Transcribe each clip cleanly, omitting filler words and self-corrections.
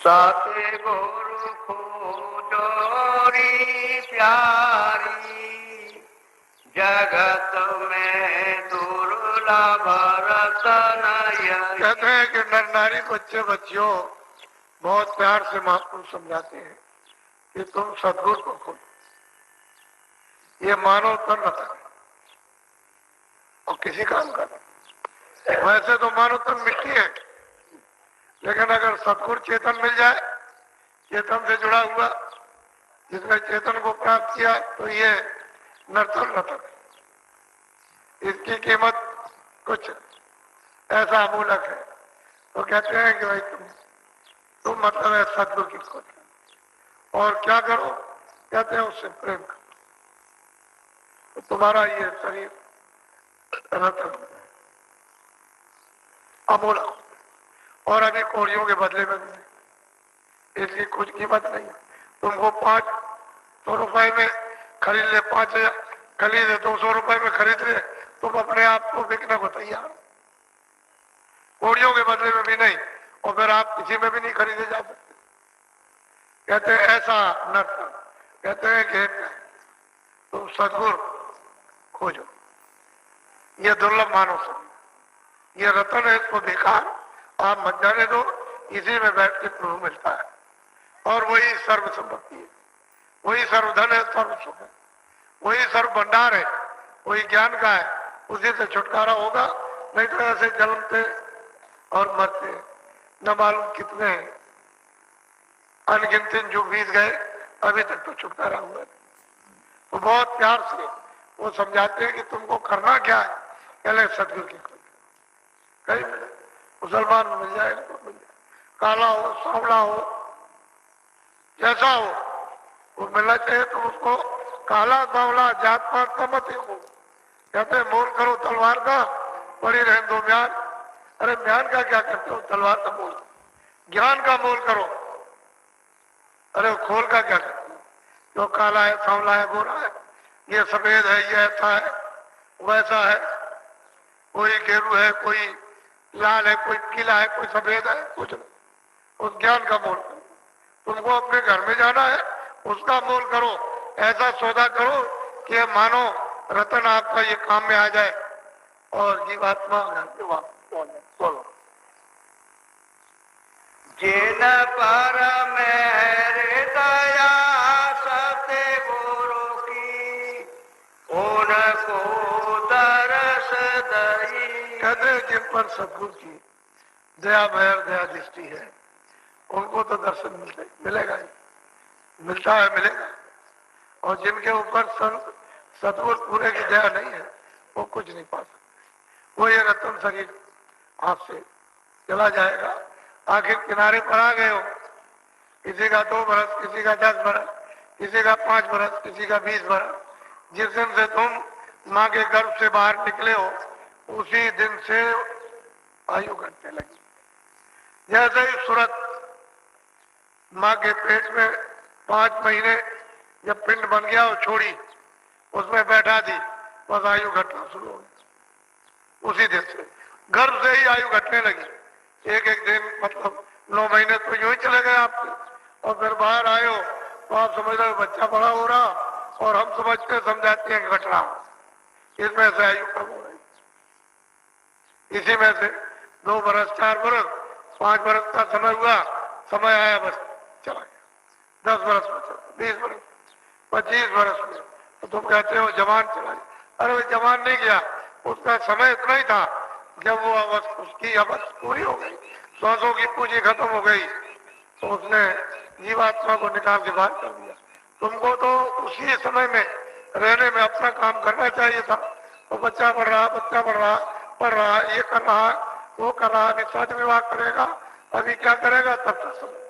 साथे गुरु खोजोरी प्यारी, जगत में दुर्लभ रतन यही। कहते हैं कि नर नारी बच्चे बच्चियों बहुत प्यार से महापुरुष समझाते हैं कि तुम सदगुरु को खोलो, ये मानव तन रतन और किसी काम का नहीं। वैसे तो मानव तन मिट्टी है, लेकिन अगर सदगुरु चेतन मिल जाए, चेतन से जुड़ा हुआ, जिसने चेतन को प्राप्त किया, तो ये नर्तन रतन है। इसकी कीमत कुछ ऐसा अमूलक है। तो कहते हैं कि भाई तुम मतलब है सदगुरु की खोज, और क्या करो, कहते हैं उससे प्रेम करो, तो तुम्हारा ये शरीर रतन अमूलक, और अभी कोड़ियों के बदले में भी इसकी कुछ कीमत नहीं है। तुमको 500 रुपए में खरीद ले, 5000 खरीद ले, 200 रुपए में खरीद ले, तुम अपने आप को बिकने को तैयार, कोड़ियों के बदले में भी नहीं, और फिर आप किसी में भी नहीं खरीदे जा सकते। कहते हैं ऐसा नर्तन, कहते हैं कि तुम सदगुरु खोजो, ये दुर्लभ मानो सब, ये रतन है, इसको बेकार आप मत जाने दो, इसी में बैठ के प्रभु मिलता है, और वही सर्व संपत्ति है, वही सर्वधन है, सर्व सुख है, वही सर्व भंडार है, वही ज्ञान का है, उसी से छुटकारा होगा। नहीं तो ऐसे जन्मते और मरते न मालूम कितने अनगिनत जो बीत गए, अभी तक तो छुटकारा हुआ नहीं। तो बहुत प्यार से वो समझाते हैं कि तुमको करना क्या है, पहले सदगुरु की खोज, कहीं मिले, मुसलमान मिल जाए तो मिल जाए, काला हो सांवला हो जैसा हो वो मिलना चाहिए। तो उसको काला सांवला जात पात का मत हो, कहते हैं मोल करो तलवार का, पड़ी रहे दो म्यान। अरे म्यान का क्या करते हो, तलवार का मोल, ज्ञान का मोल करो। अरे खोल का क्या करते हो, जो काला है सांवला है गोरा है, ये सफेद है, ये ऐसा है वैसा है, कोई गेरू है, कोई लाल है, कोई पीला है, कोई सफेद है, कुछ नहीं। उस ज्ञान का मोल करो। तुमको अपने घर में जाना है, उसका मोल करो, ऐसा सौदा करो कि मानो रतन आपका ये काम में आ जाए और जीवात्मा घर के वापस पहुंच जाए। बोलो जिन पर मेरे दया सते गुरु की, उनको दरस दई। कहते हैं जिन पर सदगुरु की दया भैर दया दृष्टि है, उनको तो दर्शन मिलेगा ही, मिलता है, मिलेगा। और जिनके ऊपर सदगुरु पूरे की दया नहीं है, वो कुछ नहीं पा सकते। वो ये रतन शरीर हाथ से चला जाएगा। आखिर किनारे पर आ गए हो, किसी का 2 बरस, किसी का 10 बरस, किसी का 5 बरस, किसी का 20 बरस। जिस दिन से तुम माँ के गर्भ से बाहर निकले हो, उसी दिन से आयु घटने लगी। जैसे ही सूरत माँ के पेट में 5 महीने जब पिंड बन गया और छोड़ी, उसमें बैठा दी, बस आयु घटना शुरू हो गई। उसी दिन से गर्भ से ही आयु घटने लगी। एक एक दिन मतलब 9 महीने तो यूं ही चले गए आपके, और फिर बाहर आए हो तो आप समझ रहे हो बच्चा बड़ा हो रहा, और हम समझते समझाते हैं घट रहा, इसमें से आयु कम हो रही। इसी में से 2 बरस, 4 बरस, 5 बरस का समय हुआ, समय आया बस चला गया। 10 बरस में चला, 20 बरस, 25 बरस में, तो तुम कहते हो जवान चला गया। अरे वो जवान नहीं गया, उसका समय इतना ही था, जब वो उसकी अवस्था पूरी हो गई, श्वासों की पूंजी खत्म हो गई, तो उसने जीवात्मा को निकाल के बाहर कर दिया। तुमको तो उसी समय में रहने में अपना काम करना चाहिए था। तो बच्चा बढ़ रहा, बच्चा बढ़ रहा, पढ़ रहा, ये कर रहा, वो कर रहा, अभी शादी विवाह करेगा, अभी क्या करेगा, तब तक समय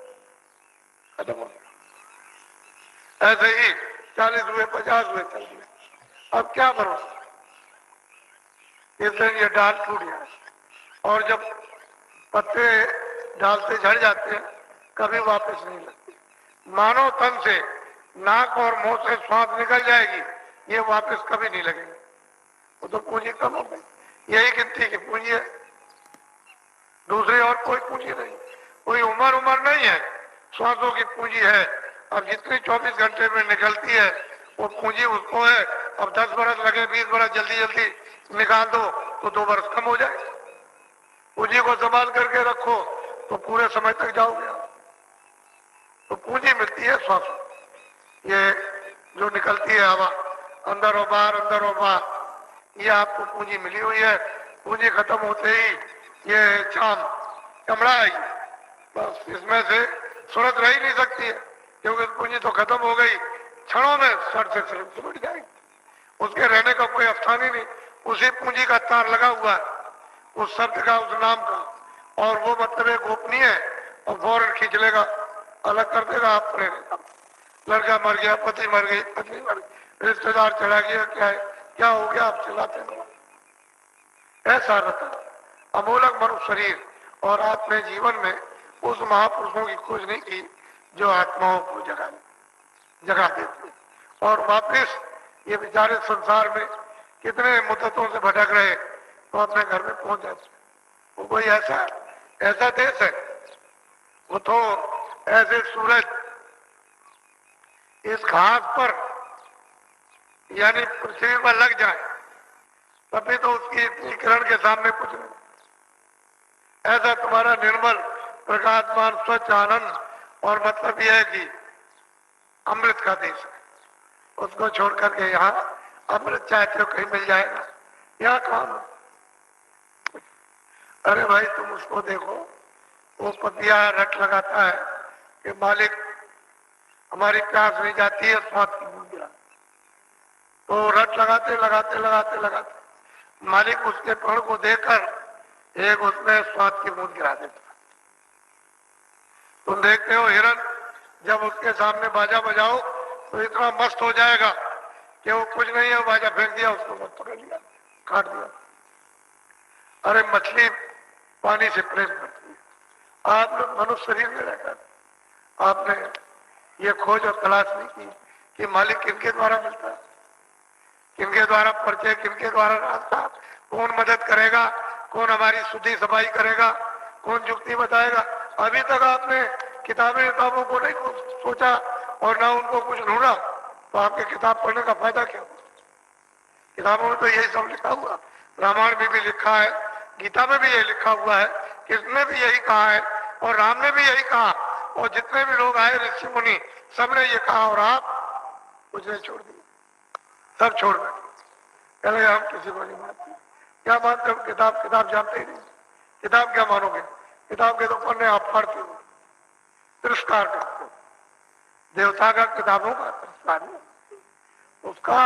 खत्म हो गया। ऐसे ही 40 हुए, 50 हुए, चल गए, अब क्या भरोसा। इस दिन ये डाल टूट गया, और जब पत्ते डाल से झड़ जाते हैं, कभी वापस नहीं लगते। मानव तन से नाक और मुंह से सांस निकल जाएगी, ये वापस कभी नहीं लगेगी। वो तो पूंजी कम हो गई, यही गिनती की पूंजी है, दूसरी और कोई पूंजी नहीं। कोई उम्र नहीं है श्वासों की पूंजी है। अब जितनी 24 घंटे में निकलती है वो पूंजी उसको है। अब 10 बरस लगे, 20 बरस जल्दी जल्दी निकाल दो तो 2 बरस कम हो जाए। पूंजी को संभाल करके रखो तो पूरे समय तक जाओगे आप। तो पूंजी मिलती है श्वास, ये जो निकलती है हवा अंदर और बाहर, अंदर और बाहर, ये आपको पूंजी मिली हुई है। पूंजी खत्म होते ही ये चाम चमड़ा आई, बस इसमें से सूरत रह ही नहीं सकती है, क्योंकि पूंजी तो खत्म हो गई, क्षणों में सर से सिमट जाएगी, उसके रहने का कोई स्थान ही नहीं। उसी पूंजी का तार लगा हुआ है उस शब्द का, उस नाम का, और वो मतलब है गोपनीय है, और फौरन खींच लेगा, अलग कर देगा आप रहेगा। लड़का मर गया, पति मर गई, पत्नी मर गई, रिश्तेदार चला गया, क्या है, क्या हो गया, आप चलाते रहो। ऐसा रहता अमूलक मनुष्य शरीर। और आपने जीवन में उस महापुरुषों की खोज नहीं की जो आत्माओं को जगा देते, और वापिस ये बेचारे संसार में कितने मुद्दतों से भटक रहे तो अपने घर में पहुंच जाते। वो कोई ऐसा देश है, वो तो ऐसे सूरज इस घास पर यानी पृथ्वी पर लग जाए तभी तो उसकी इतनी किरण के सामने कुछ नहीं। ऐसा तुम्हारा निर्मल प्रकाशमान स्वच्छ आनंद, और मतलब यह है कि अमृत का देश है, उसको छोड़ करके यहाँ अमृत चाहते हो कहीं मिल जाएगा, यहाँ काम। अरे भाई तुम उसको देखो, वो पतिया रट लगाता है कि मालिक हमारी प्यास नहीं जाती है, स्वाद की बूंद गिरा, तो रट लगाते लगाते लगाते लगाते मालिक उसके पेड़ को देखकर एक उसमें स्वाद की बूंद गिरा देता। तुम देखते हो हिरन जब उसके सामने बाजा बजाओ तो इतना मस्त हो जाएगा कि वो कुछ नहीं है, बाजा फेंक दिया, उसको बस पकड़ लिया, काट दिया। अरे मछली पानी से प्रेम करती है। आप लोग मनुष्य शरीर में रहकर आपने ये खोज और तलाश नहीं की कि मालिक किनके द्वारा मिलता है, किनके द्वारा परिचय, किनके द्वारा रास्ता, कौन मदद करेगा, कौन हमारी शुद्धि सफाई करेगा, कौन युक्ति बताएगा। अभी तक आपने किताबों को नहीं सोचा और ना उनको कुछ ढूंढा, तो आपके किताब पढ़ने का फायदा क्या हुआ? किताबों में तो यही सब लिखा हुआ, रामायण में भी लिखा है, गीता में भी यही लिखा हुआ है, कृष्ण ने भी यही कहा है, और राम ने भी यही कहा, और जितने भी लोग आए ऋषि मुनि सबने ये कहा, और आप कुछ नहीं छोड़ दिए, सब छोड़ बैठे। पहले हम किसी को नहीं मानते। क्या मानते हो? किताब जानते ही नहीं। किताब क्या मानोगे? किताब के तो पन्ने आप फाड़ते हो, तिरस्कार करते हो। देवता का किताबों का तिरस्कार नहीं, उसका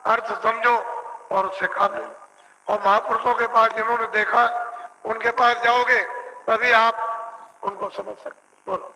अर्थ समझो और उससे काम लो। और महापुरुषों के पास जिन्होंने देखा उनके पास जाओगे तभी आप उनको समझ सकते। बोलो।